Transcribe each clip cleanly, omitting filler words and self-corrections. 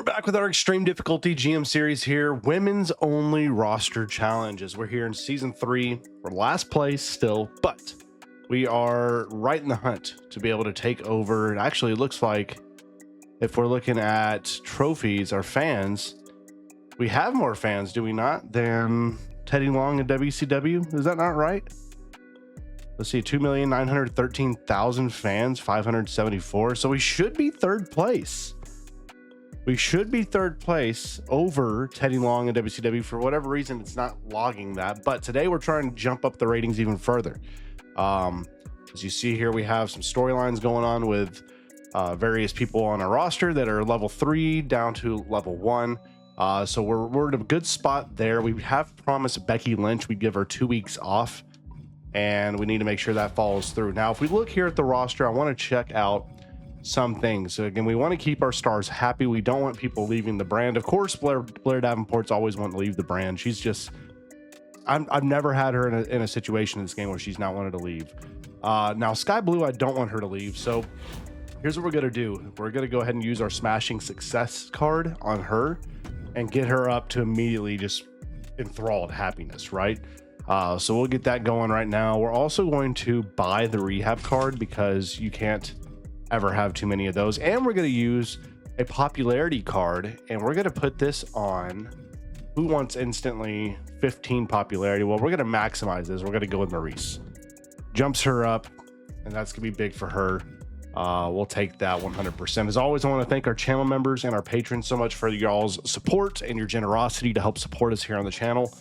We're back with our extreme difficulty GM series here, women's only roster challenges. We're here in season 3. We're last place still, but we are right in the hunt to be able to take over. Actually, it looks like if we're looking at trophies, our fans, we have more fans, do we not, than Teddy Long and WCW? Is that not right? Let's see, 2,913,000 fans, 574. So we should be third place. We should be third place over Teddy Long and WCW. For whatever reason, it's not logging that. But today we're trying to jump up the ratings even further. As you see here, we have some storylines going on with various people on our roster that are level 3 down to level 1. So we're in a good spot there. We have promised Becky Lynch we'd give her 2 weeks off, and we need to make sure that follows through. Now, if we look here at the roster, I want to check out some things. So again, we want to keep our stars happy. We don't want people leaving the brand. Of course, Blair Davenport's always wanting to leave the brand. She's just, I've never had her in a situation in this game where she's not wanted to leave. Now, Sky Blue, I don't want her to leave. So here's what we're going to do. We're going to go ahead and use our Smashing Success card on her and get her up to immediately just enthralled happiness, right? So we'll get that going right now. We're also going to buy the rehab card because you can't ever have too many of those. And we're going to use a popularity card, and we're going to put this on who wants instantly 15 popularity. Well, we're going to maximize this. We're going to go with Maurice. Jumps her up, and that's going to be big for her. We'll take that 100%. As always, I want to thank our channel members and our patrons so much for y'all's support and your generosity to help support us here on the channel.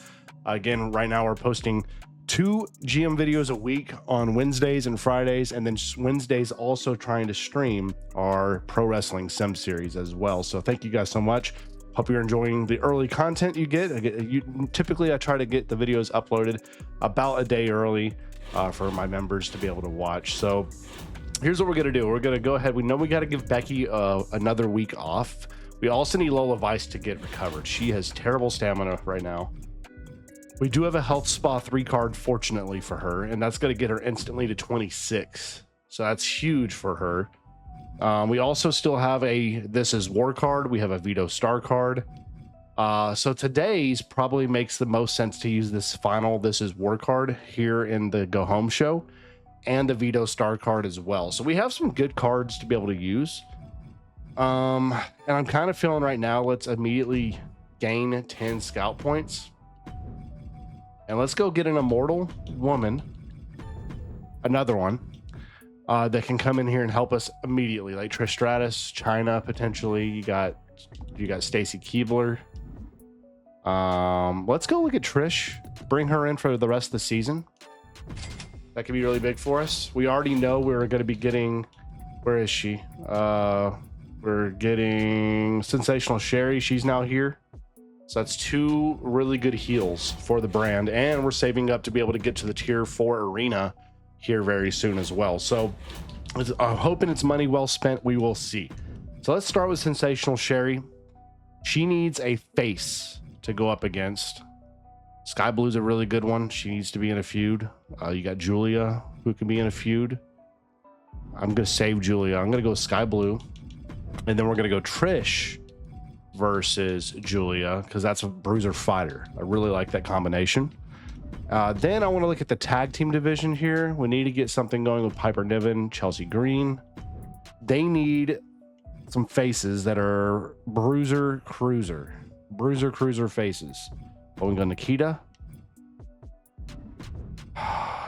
Again, right now we're posting 2 GM videos a week on Wednesdays and Fridays, and then Wednesdays also trying to stream our Pro Wrestling Sim series as well. So thank you guys so much. Hope you're enjoying the early content you get. Typically, I try to get the videos uploaded about a day early for my members to be able to watch. So here's what we're going to do. We're going to go ahead. We know we got to give Becky another week off. We also need Lola Vice to get recovered. She has terrible stamina right now. We do have a Health Spa 3 card, fortunately for her, and that's going to get her instantly to 26. So that's huge for her. We also still have a This Is War card. We have a Veto Star card. So today's probably makes the most sense to use this final This Is War card here in the Go Home show, and the Veto Star card as well. So we have some good cards to be able to use. And I'm kind of feeling right now, let's immediately gain 10 scout points. And let's go get an immortal woman, another one, that can come in here and help us immediately, like Trish Stratus, China potentially. You got Stacy Keebler. Let's go look at Trish. Bring her in for the rest of the season. That could be really big for us. We already know we're going to be getting. Where is she? We're getting Sensational Sherry. She's now here. So that's 2 really good heals for the brand, and we're saving up to be able to get to the tier 4 arena here very soon as well. So I'm hoping it's money well spent. We will see. So let's start with Sensational Sherry. She needs a face to go up against. Sky Blue's a really good one. She needs to be in a feud. You got Julia, who can be in a feud. I'm going to save Julia. I'm going to go Sky Blue, and then we're going to go Trish versus Julia, because that's a bruiser fighter. I really like that combination. Then I want to look at the tag team division here. We need to get something going with Piper Niven, Chelsea Green. They need some faces that are bruiser cruiser faces. Oh, we go Nikita.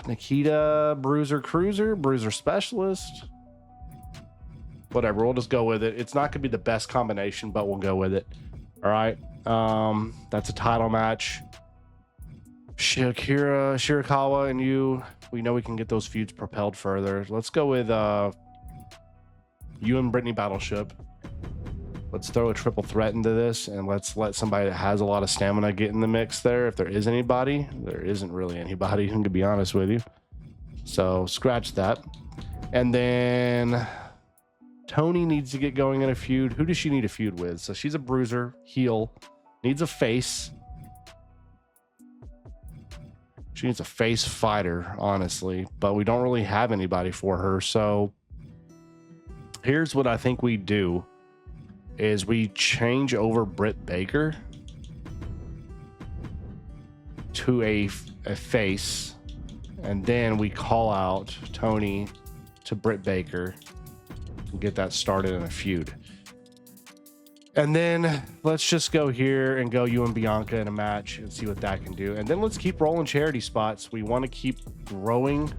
Nikita, bruiser cruiser, bruiser specialist. Whatever, we'll just go with it. It's not going to be the best combination, but we'll go with it. All right. That's a title match. Shirakawa and you. We know we can get those feuds propelled further. Let's go with you and Brittany Battleship. Let's throw a triple threat into this, and let's let somebody that has a lot of stamina get in the mix there. If there is anybody, there isn't really anybody, to be honest with you. So scratch that. And then Tony needs to get going in a feud. Who does she need a feud with? So she's a bruiser, heel, needs a face. She needs a face fighter, honestly, but we don't really have anybody for her. So here's what I think we do. is we change over Britt Baker to a face, and then we call out Tony to Britt Baker and get that started in a feud. And then let's just go here and go you and Bianca in a match and see what that can do. And then let's keep rolling charity spots. We want to keep growing.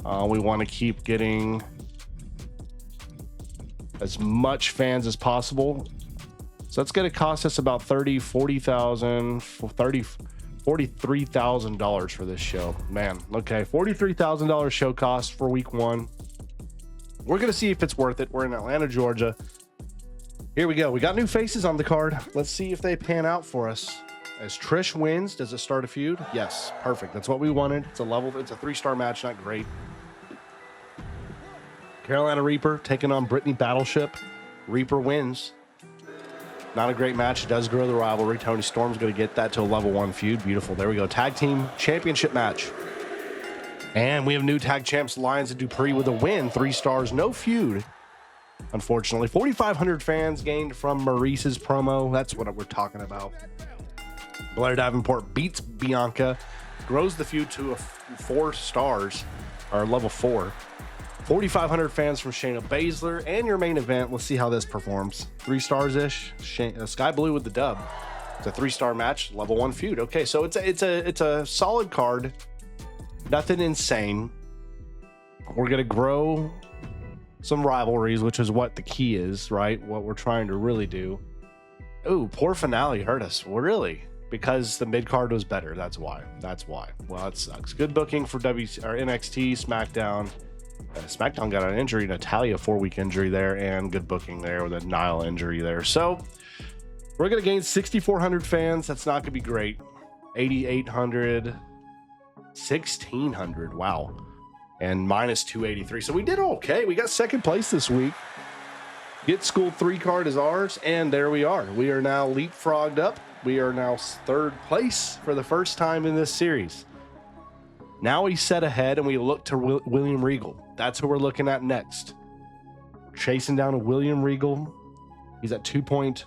We want to keep getting as much fans as possible. So that's going to cost us about $43,000 for this show. Man, okay, $43,000 show cost for week 1. We're going to see if it's worth it. We're in Atlanta, Georgia. Here we go. We got new faces on the card. Let's see if they pan out for us. As Trish wins, does it start a feud? Yes, perfect. That's what we wanted. It's a 3-star match, not great. Carolina Reaper taking on Brittany Battleship. Reaper wins. Not a great match. It does grow the rivalry. Tony Storm's going to get that to a level 1 feud. Beautiful. There we go. Tag team championship match. And we have new tag champs, Lyons and Dupree, with a win. 3 stars, no feud. Unfortunately, 4,500 fans gained from Maurice's promo. That's what we're talking about. Blair Davenport beats Bianca, grows the feud to 4 stars, or level 4. 4,500 fans from Shayna Baszler, and your main event. Let's see how this performs. 3 stars-ish. Sky Blue with the dub. It's a 3-star match, level 1 feud. Okay, so it's a solid card. Nothing insane. We're gonna grow some rivalries, which is what the key is, right? What we're trying to really do. Ooh, poor finale hurt us. Well, really? Because the mid card was better. That's why. Well, it sucks. Good booking for NXT, SmackDown. SmackDown got an injury, Natalya 4-week injury there, and good booking there with a Nile injury there. So we're gonna gain 6,400 fans. That's not gonna be great. 8,800, 1,600. Wow. And minus 283. So we did okay. We got 2nd place this week. Get School 3 card is ours, and there we are. We are now leapfrogged up. We are now 3rd place for the first time in this series. Now we set ahead and we look to William Regal. That's who we're looking at next. Chasing down a William Regal. He's at 2 point.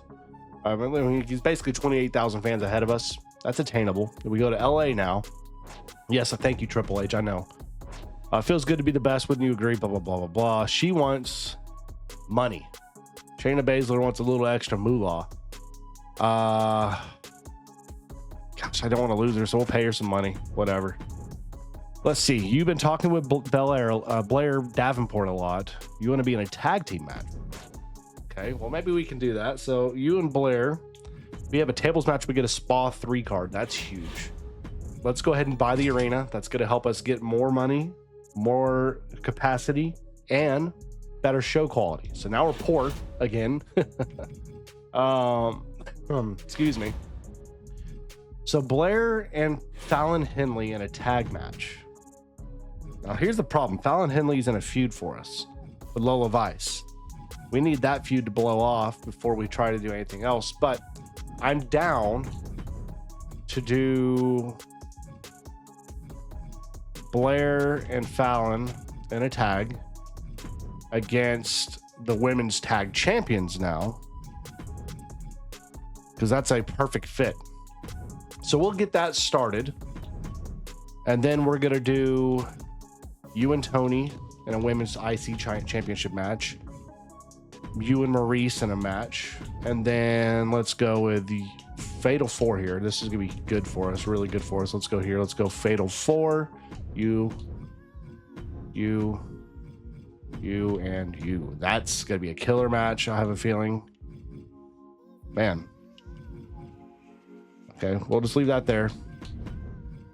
He's basically 28,000 fans ahead of us. That's attainable. We go to LA now. Yes, thank you, Triple H. I know. Feels good to be the best. Wouldn't you agree? Blah, blah, blah, blah, blah. She wants money. Shayna Baszler wants a little extra moolah. Gosh, I don't want to lose her, so we'll pay her some money. Whatever. Let's see. You've been talking with Blair Davenport a lot. You want to be in a tag team match. Okay, well, maybe we can do that. So you and Blair, we have a tables match. We get a Spa 3 card. That's huge. Let's go ahead and buy the arena. That's going to help us get more money, more capacity, and better show quality. So now we're poor again. Excuse me. So Blair and Fallon Henley in a tag match. Now here's the problem. Fallon Henley's in a feud for us with Lola Vice. We need that feud to blow off before we try to do anything else. But I'm down to do Blair and Fallon in a tag against the women's tag champions now, because that's a perfect fit. So we'll get that started, and then we're gonna do you and Tony in a women's IC championship match, you and Maurice in a match, and then let's go with the Fatal 4 here. This is gonna be good for us, really good for us. Let's go here. Let's go Fatal 4. You, and you. That's gonna be a killer match, I have a feeling. Man. Okay, we'll just leave that there.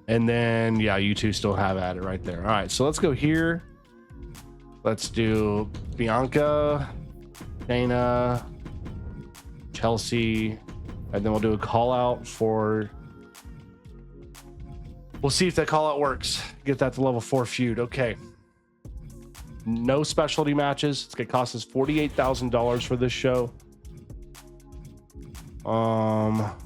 And then, yeah, you two still have at it right there. All right, so let's go here. Let's do Bianca, Dana, Chelsea, and then we'll do a call out for... We'll see if that call out works. Get that to level 4 feud. Okay. No specialty matches. It's gonna cost us $48,000 for this show.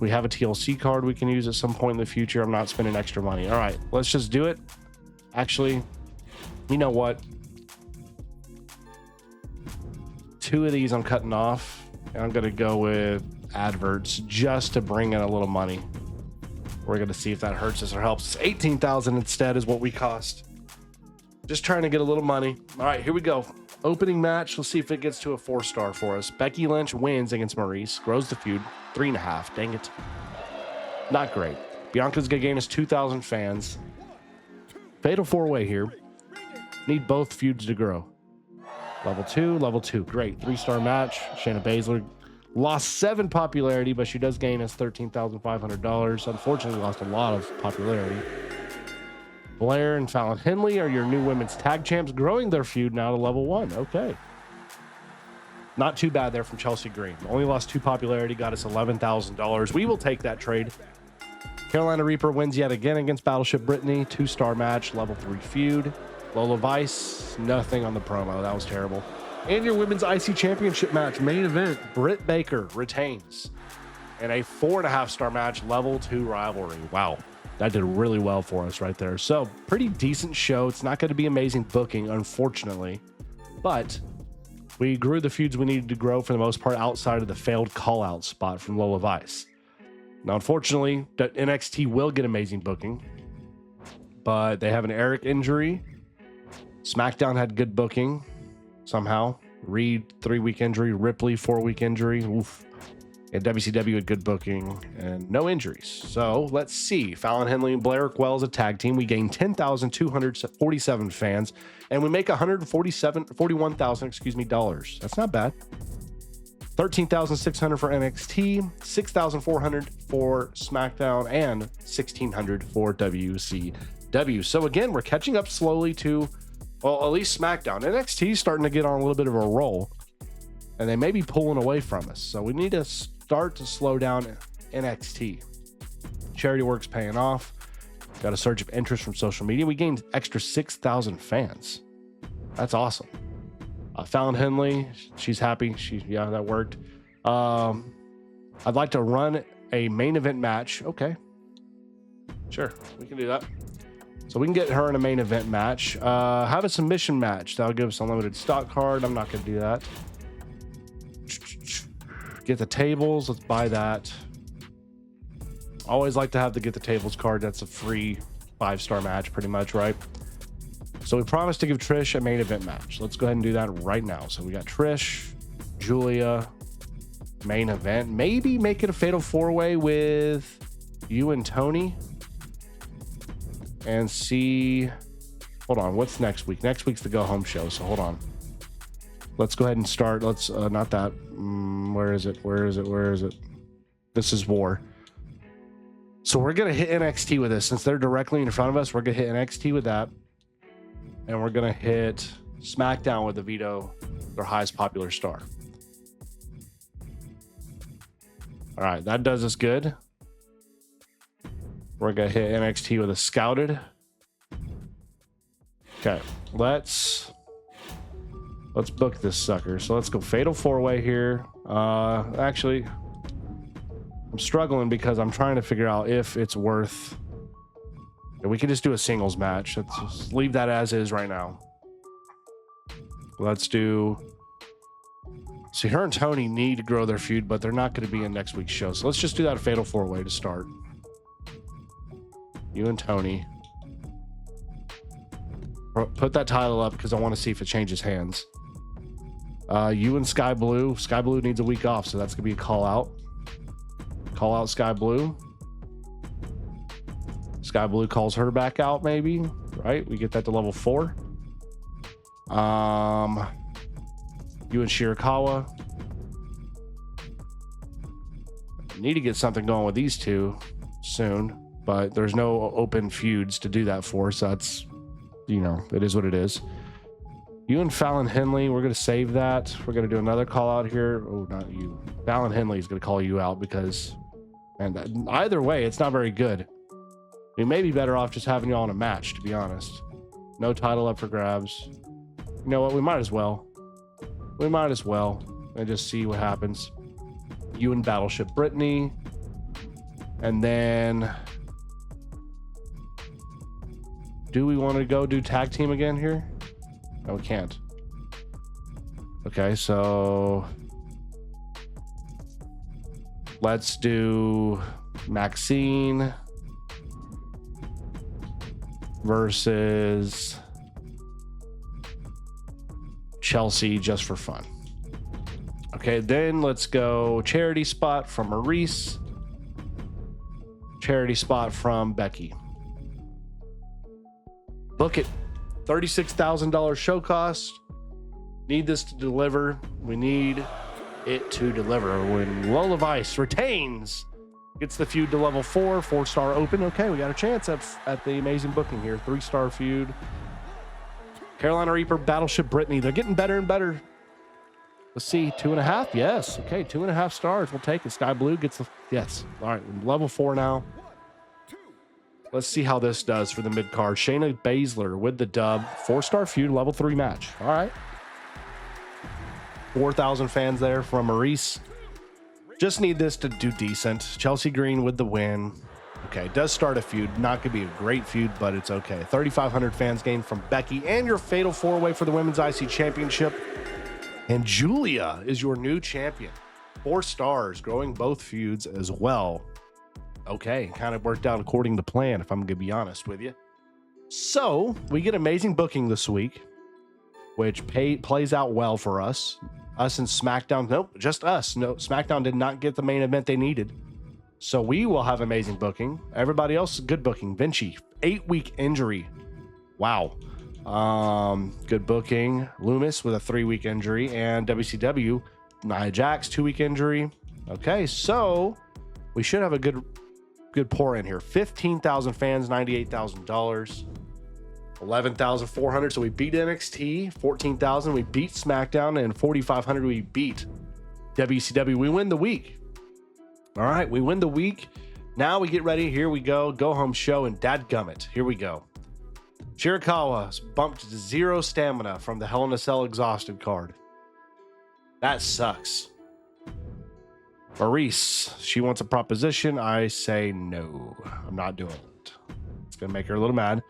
We have a TLC card we can use at some point in the future. I'm not spending extra money. All right, let's just do it. Actually, you know what? 2 of these I'm cutting off. And I'm going to go with adverts just to bring in a little money. We're going to see if that hurts us or helps us. 18,000 instead is what we cost. Just trying to get a little money. All right, here we go. Opening match. Let's see if it gets to a 4-star for us. Becky Lynch wins against Maurice. Grows the feud. 3.5. Dang it. Not great. Bianca's going to gain us 2,000 fans. Fatal 4-way here. Need both feuds to grow. Level 2, level 2. Great. 3-star match. Shayna Baszler lost 7 popularity, but she does gain us $13,500. Unfortunately, lost a lot of popularity. Blair and Fallon Henley are your new women's tag champs, growing their feud now to level 1. Okay. Not too bad there from Chelsea Green. Only lost 2 popularity, got us $11,000. We will take that trade. Carolina Reaper wins yet again against Battleship Brittany. 2-star match, level 3 feud. Lola Vice, nothing on the promo. That was terrible. And your women's IC championship match, main event, Britt Baker retains. And a 4.5-star match, level 2 rivalry. Wow. That did really well for us right there. So pretty decent show. It's not going to be amazing booking, unfortunately, but we grew the feuds we needed to grow for the most part outside of the failed call-out spot from Lola Vice. Now, unfortunately, that NXT will get amazing booking, but they have an Eric injury. SmackDown had good booking somehow. Reed, 3-week injury. Ripley, 4-week injury. Oof. And WCW had good booking and no injuries. So let's see. Fallon Henley and Blair Quell as a tag team. We gain 10,247 fans, and we make $41,000, dollars. That's not bad. 13,600 for NXT, 6,400 for SmackDown, and 1,600 for WCW. So again, we're catching up slowly to, well, at least SmackDown. NXT is starting to get on a little bit of a roll, and they may be pulling away from us. So we need to start to slow down NXT. Charity work's paying off. Got a surge of interest from social media. We gained extra 6,000 fans. That's awesome. Fallon Henley, she's happy. Yeah, that worked. I'd like to run a main event match. Okay. Sure, we can do that. So we can get her in a main event match. Have a submission match. That'll give us a limited stock card. I'm not going to do that. Get the tables. Let's buy that. Always like to have the get the tables card. That's a free 5-star match pretty much, right? So we promised to give Trish a main event match. Let's go ahead and do that right now. So we got Trish, Julia, main event. Maybe make it a fatal 4-way with you and Tony. And see, hold on, what's next week? Next week's the go home show. So hold on. Let's go ahead and start. Let's, not that. Where is it? This is War. So we're going to hit NXT with this. Since they're directly in front of us, we're going to hit NXT with that. And we're going to hit SmackDown with the Vito, their highest popular star. All right, that does us good. We're going to hit NXT with a Scouted. Okay, let's book this sucker. So let's go Fatal 4-way here. Actually, I'm struggling because I'm trying to figure out if it's worth... We can just do a singles match. Let's just leave that as is right now. Let's do... See, her and Tony need to grow their feud, but they're not going to be in next week's show. So let's just do that a Fatal 4-way to start. You and Tony. Put that title up because I want to see if it changes hands. You and Sky Blue. Sky Blue needs a week off, so that's going to be a call out. Call out Sky Blue. Sky Blue calls her back out, maybe. Right? We get that to level 4. You and Shirakawa. Need to get something going with these two soon, but there's no open feuds to do that for, so that's, you know, it is what it is. You and Fallon Henley, we're going to save that. We're going to do another call out here. Oh, not you. Fallon Henley is going to call you out because, and either way, it's not very good. We may be better off just having you all in a match, to be honest. No title up for grabs. You know what? We might as well. And just see what happens. You and Battleship Brittany. And then... do we want to go do tag team again here? No, we can't. Okay, so... Let's do Maxine versus Chelsea just for fun. Okay, then let's go charity spot from Maurice. Charity spot from Becky. Book it. $36,000 show cost. Need this to deliver. We need it to deliver. When Lola Vice retains, gets the feud to level 4, 4-star open. Okay, we got a chance at the amazing booking here. 3-star feud. Carolina Reaper, Battleship Brittany. They're getting better and better. Let's see, 2.5. Yes. Okay, 2.5 stars. We'll take it. Sky Blue gets the yes. All right, level 4 now. Let's see how this does for the mid card. Shayna Baszler with the dub. 4-star feud, level 3 match. All right. 4,000 fans there from Maurice. Just need this to do decent. Chelsea Green with the win. Okay, does start a feud. Not going to be a great feud, but it's okay. 3,500 fans gained from Becky and your fatal 4-way for the Women's IC Championship. And Julia is your new champion. 4 stars, growing both feuds as well. Okay, kind of worked out according to plan, if I'm going to be honest with you. So, we get amazing booking this week, which plays out well for us. Us and SmackDown, nope, just us. No, SmackDown did not get the main event they needed. So we will have amazing booking. Everybody else, good booking. Vinci, 8-week injury. Wow. Good booking. Loomis with a 3-week injury. And WCW, Nia Jax, 2-week injury. Okay, so we should have a good pour in here. 15,000 fans, $98,000. 11,400. So we beat NXT. 14,000. We beat SmackDown. And 4,500. We beat WCW. We win the week. All right, we win the week. Now we get ready. Here we go. Go home show and dadgummit. Here we go. Shirakawa's bumped to 0 stamina from the Hell in a Cell exhausted card. That sucks. Maurice, she wants a proposition. I say no. I'm not doing it. It's going to make her a little mad.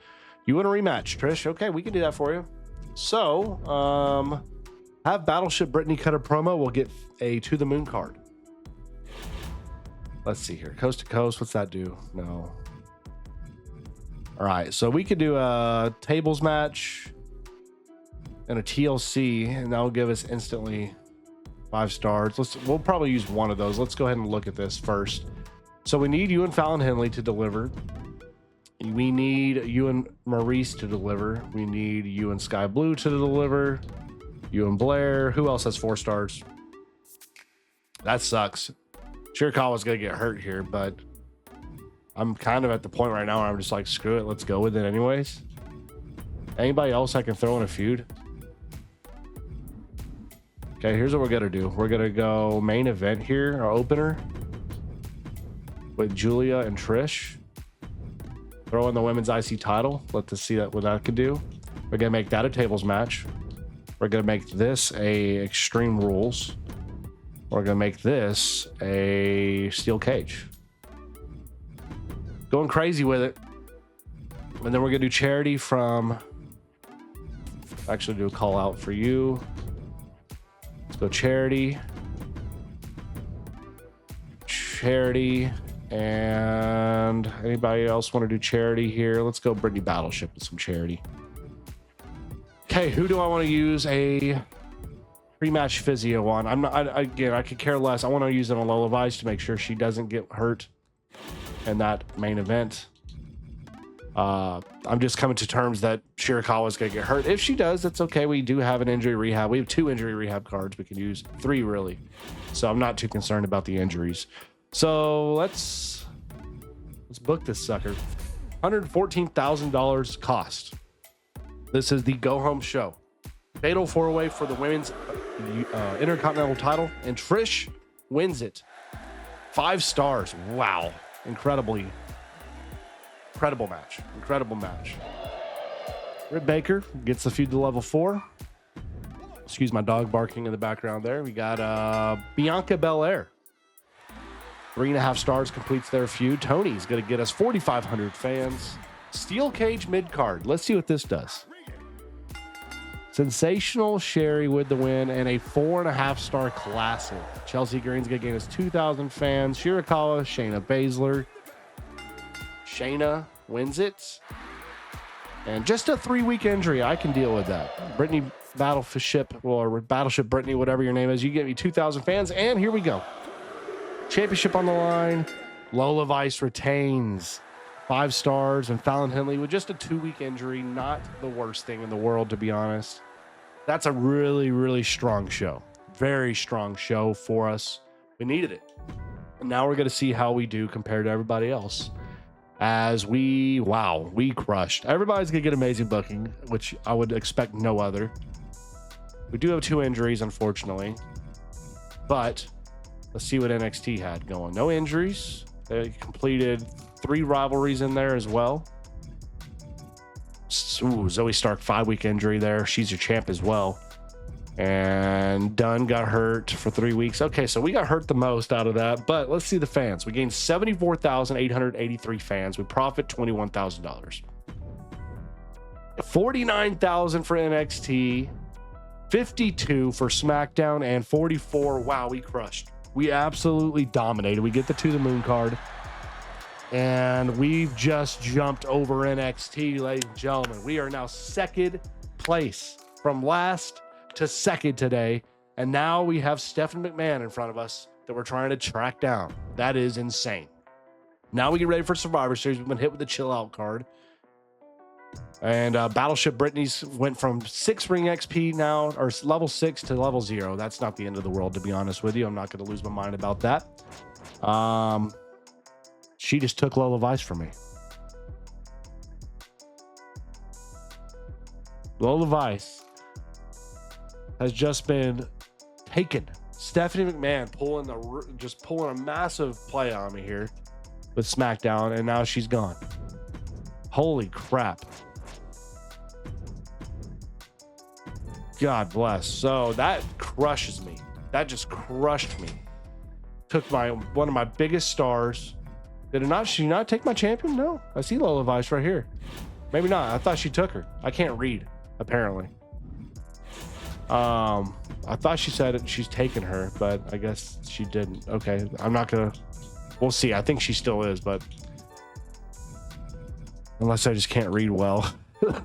You want a rematch, Trish? Okay, we can do that for you. So, have Battleship Brittany cut a promo. We'll get a To the Moon card. Let's see here. Coast to coast. What's that do? No. All right. So we could do a tables match and a TLC, and that'll give us instantly 5 stars. We'll probably use one of those. Let's go ahead and look at this first. So we need you and Fallon Henley to deliver. We need you and Maurice to deliver. We need you and Sky Blue to deliver. You and Blair. Who else has 4 stars? That sucks. Shirakawa's going to get hurt here, but I'm kind of at the point right now where I'm just like, screw it. Let's go with it anyways. Anybody else I can throw in a feud? Okay, here's what we're going to do. We're going to go main event here, our opener, with Julia and Trish. Throw in the women's IC title. Let's see what that could do. We're going to make that a tables match. We're going to make this a Extreme Rules. We're going to make this a steel cage. Going crazy with it. And then we're going to do charity from... Actually do a call out for you. Let's go charity. Charity. And anybody else want to do charity here? Let's go Brittany Battleship with some charity. Okay, who do I want to use a pre-match physio on? I could care less. I want to use it on Lola Vice to make sure she doesn't get hurt in that main event. I'm just coming to terms that Shirakawa is going to get hurt. If she does, that's okay. We do have an injury rehab. We have 2 injury rehab cards. We can use 3 really. So I'm not too concerned about the injuries. So let's book this sucker. $114,000 cost. This is the go home show. Fatal 4-way for the women's Intercontinental title, and Trish wins it. 5 stars. Wow. Incredible match. Incredible match. Britt Baker gets the feud to level 4. Excuse my dog barking in the background there. We got Bianca Belair. 3.5 stars completes their feud. Tony's going to get us 4,500 fans. Steel cage mid card. Let's see what this does. Sensational Sherry with the win and a 4.5-star classic. Chelsea Green's going to gain us 2,000 fans. Shirakawa, Shayna Baszler. Shayna wins it. And just a 3-week injury. I can deal with that. Brittany Battleship or Battleship Brittany, whatever your name is. You get me 2,000 fans. And here we go. Championship on the line. Lola Vice retains 5 stars. And Fallon Henley with just a 2-week injury. Not the worst thing in the world, to be honest. That's a really, really strong show. Very strong show for us. We needed it. And now we're going to see how we do compared to everybody else. As we crushed. Everybody's going to get amazing booking, which I would expect no other. We do have 2 injuries, unfortunately. But let's see what NXT had going. No injuries. They completed 3 rivalries in there as well. Ooh, Zoe Stark, 5-week injury there. She's your champ as well. And Dunn got hurt for 3 weeks. Okay, so we got hurt the most out of that. But let's see the fans. We gained 74,883 fans. We profit $21,000. 49,000 for NXT. 52 for SmackDown. And 44. Wow, we crushed. We absolutely dominated. We get the To The Moon card. And we've just jumped over NXT, ladies and gentlemen. We are now 2nd place from last to 2nd today. And now we have Stephanie McMahon in front of us that we're trying to track down. That is insane. Now we get ready for Survivor Series. We've been hit with the Chill Out card. And Battleship Brittany's went from 6 ring XP now, or level 6 to level 0. That's not the end of the world, to be honest with you. I'm not going to lose my mind about that. She just took Lola Vice from me. Lola Vice has just been taken. Stephanie McMahon pulling a massive play on me here with SmackDown, and now she's gone. Holy crap. God bless. So that crushes me. That just crushed me. Took one of my biggest stars. She not take my champion? No. I see Lola Vice right here. Maybe not. I thought she took her. I can't read, apparently. I thought she said she's taken her, but I guess she didn't. Okay. I'm not going to. We'll see. I think she still is, but unless I just can't read well.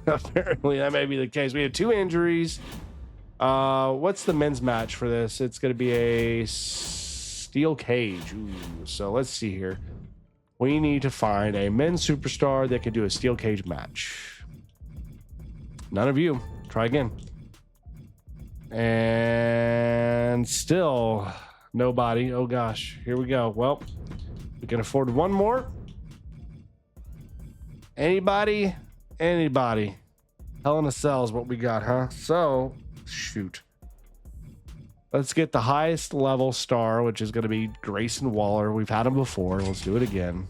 Apparently, that may be the case. We have 2 injuries. What's the men's match for this? It's going to be a steel cage. Ooh, so let's see here. We need to find a men's superstar that can do a steel cage match. None of you. Try again. And still nobody. Oh gosh. Here we go. Well, we can afford one more. Anybody? Hell in a Cell is what we got, huh? So, shoot. Let's get the highest level star, which is going to be Grayson Waller. We've had him before. Let's do it again.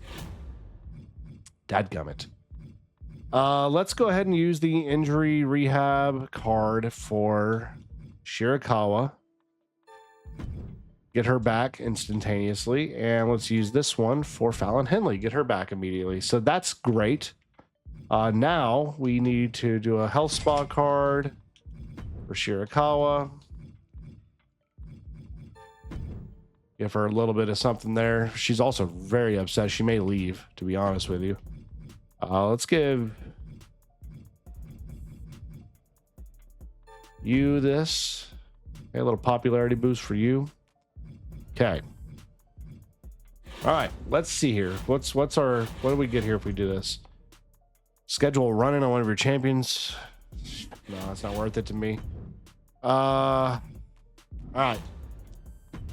Dadgummit. Let's go ahead and use the injury rehab card for Shirakawa. Get her back instantaneously. And let's use this one for Fallon Henley. Get her back immediately. So that's great. Now we need to do a health spa card for Shirakawa. Give her a little bit of something there. She's also very upset. She may leave, to be honest with you. Let's give you this. Okay, a little popularity boost for you. Okay. All right, let's see here. What do we get here if we do this? Schedule a run-in on one of your champions. No, that's not worth it to me. All right.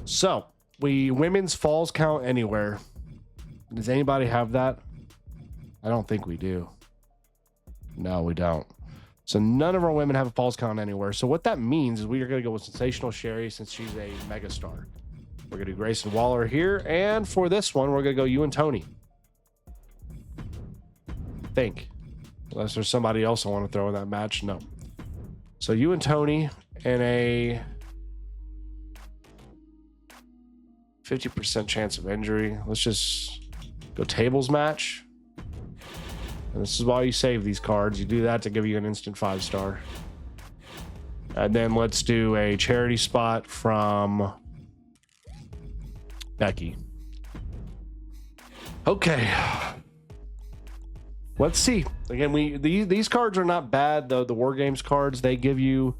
So, women's falls count anywhere. Does anybody have that? I don't think we do. No, we don't. So none of our women have a falls count anywhere. So what that means is we are going to go with Sensational Sherry since she's a megastar. We're going to do Grayson Waller here. And for this one, we're going to go you and Tony. Think. Unless there's somebody else I want to throw in that match. No. So you and Tony in a 50% chance of injury. Let's just go tables match. And this is why you save these cards. You do that to give you an instant 5-star. And then let's do a charity spot from Becky. Okay. Let's see. Again, these cards are not bad though. The War Games cards, they give you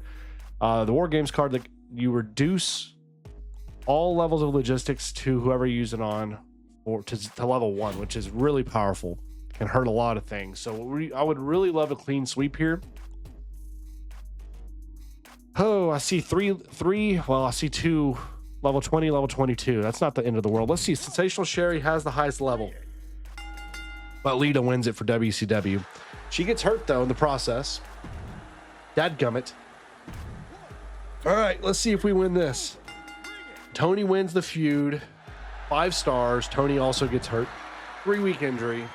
the War Games card that you reduce all levels of logistics to whoever you use it on, or to level 1, which is really powerful. Can hurt a lot of things. So I would really love a clean sweep here. Oh, I see three. Well, I see 2, level 20, level 22. That's not the end of the world. Let's see. Sensational Sherry has the highest level, but Lita wins it for WCW. She gets hurt though in the process. Dadgummit. All right, let's see if we win this. Tony wins the feud. 5 stars. Tony also gets hurt. 3-week injury.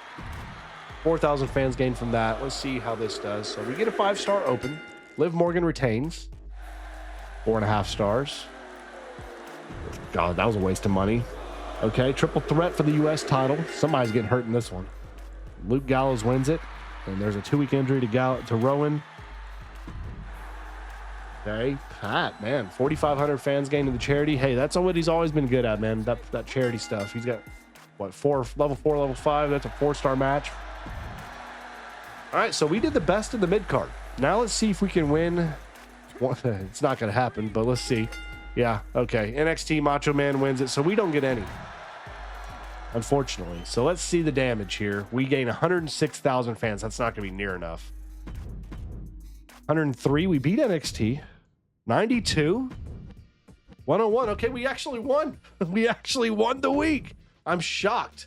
4,000 fans gained from that. Let's see how this does. So we get a 5-star open. Liv Morgan retains. 4.5 stars. God, that was a waste of money. Okay, triple threat for the U.S. title. Somebody's getting hurt in this one. Luke Gallows wins it, and there's a 2-week injury to Rowan. Okay, Pat, man, 4,500 fans gained in the charity. Hey, that's what he's always been good at, man. That charity stuff. He's got what, level 4, level 5. That's a 4-star match. All right, so we did the best in the mid card. Now let's see if we can win. It's not going to happen, but let's see. Yeah, okay. NXT Macho Man wins it, so we don't get any, unfortunately. So let's see the damage here. We gain 106,000 fans. That's not going to be near enough. 103, we beat NXT. 92. 101. Okay, we actually won. We actually won the week. I'm shocked.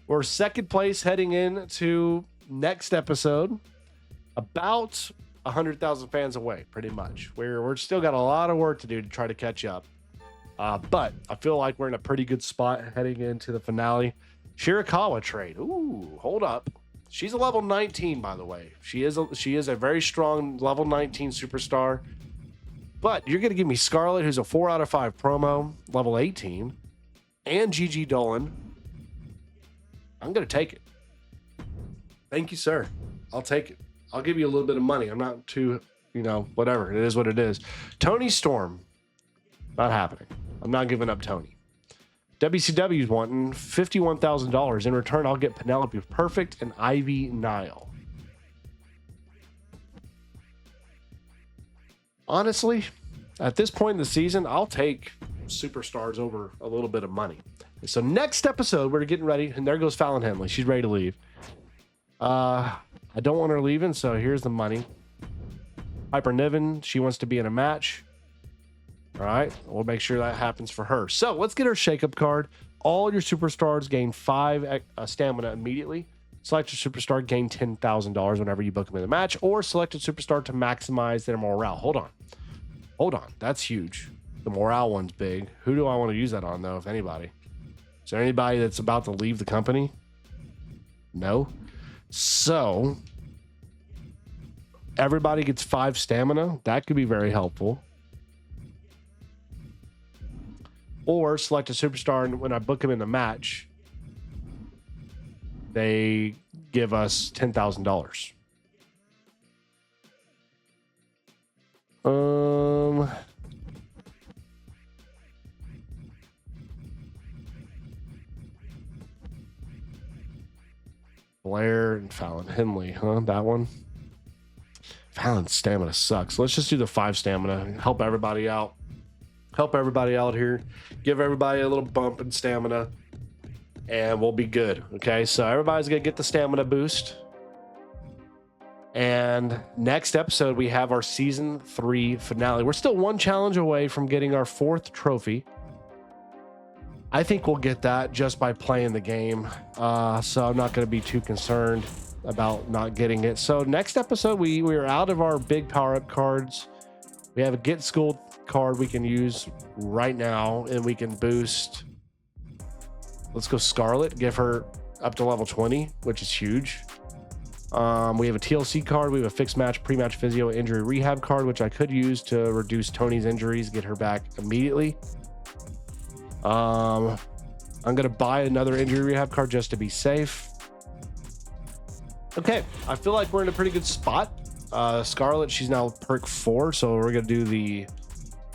We're second place heading into next episode. About 100,000 fans away, pretty much. We're still got a lot of work to do to try to catch up. But I feel like we're in a pretty good spot heading into the finale. Shirakawa trade. Ooh, hold up. She's a level 19, by the way. She is a very strong level 19 superstar. But you're going to give me Scarlett, who's a 4 out of 5 promo, level 18, and Gigi Dolan. I'm going to take it. Thank you, sir. I'll take it. I'll give you a little bit of money. I'm not too, whatever. It is what it is. Tony Storm. Not happening. I'm not giving up Tony. WCW's wanting $51,000. In return, I'll get Penelope Perfect and Ivy Nile. Honestly, at this point in the season, I'll take superstars over a little bit of money. So next episode, we're getting ready, and there goes Fallon Henley. She's ready to leave. I don't want her leaving, so here's the money. Piper Niven, she wants to be in a match. All right, we'll make sure that happens for her. So let's get her shakeup card. All your superstars gain 5 stamina immediately. Select a superstar, gain $10,000 whenever you book them in a match, or select a superstar to maximize their morale. Hold on. That's huge. The morale one's big. Who do I want to use that on, though, if anybody? Is there anybody that's about to leave the company? No. So everybody gets 5 stamina. That could be very helpful. Or select a superstar, and when I book them in the match, they give us $10,000. Blair and Fallon Henley, huh? That one. Fallon's stamina sucks. Let's just do the 5 stamina. Help everybody out. Help everybody out here. Give everybody a little bump in stamina, and we'll be good. Okay, so everybody's gonna get the stamina boost. And next episode, we have our season 3 finale. We're still 1 challenge away from getting our 4th trophy. I think we'll get that just by playing the game. So I'm not going to be too concerned about not getting it. So next episode, we are out of our big power-up cards. We have a Get Schooled card we can use right now, and we can boost. Let's go Scarlett, give her up to level 20, which is huge. We have a TLC card. We have a fixed match, pre-match physio, injury rehab card, which I could use to reduce Tony's injuries, get her back immediately. I'm going to buy another injury rehab card just to be safe. Okay, I feel like we're in a pretty good spot. Scarlett, she's now perk 4, so we're gonna do the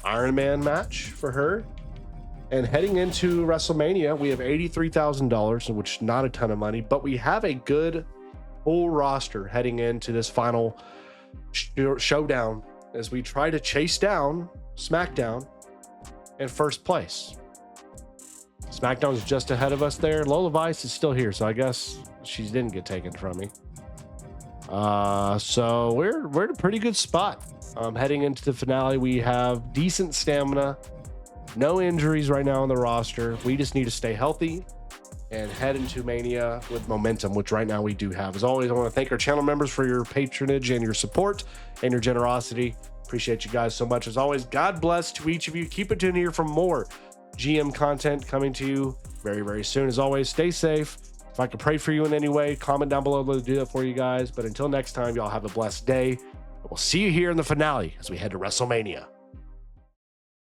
Iron Man match for her. And heading into WrestleMania, we have $83,000, which is not a ton of money, but we have a good full roster heading into this final showdown as we try to chase down SmackDown in first place. SmackDown is just ahead of us there. Lola Vice is still here, so I guess she didn't get taken from me. So we're in a pretty good spot. Heading into the finale, we have decent stamina, no injuries right now on the roster. We just need to stay healthy and head into Mania with momentum, which right now we do have. As always, I want to thank our channel members for your patronage and your support and your generosity. Appreciate you guys so much. As always, God bless to each of you. Keep it tuned here for more GM content coming to you very, very soon. As always, stay safe. If I could pray for you in any way, comment down below. I'll do that for you guys. But until next time, y'all have a blessed day. We'll see you here in the finale as we head to WrestleMania.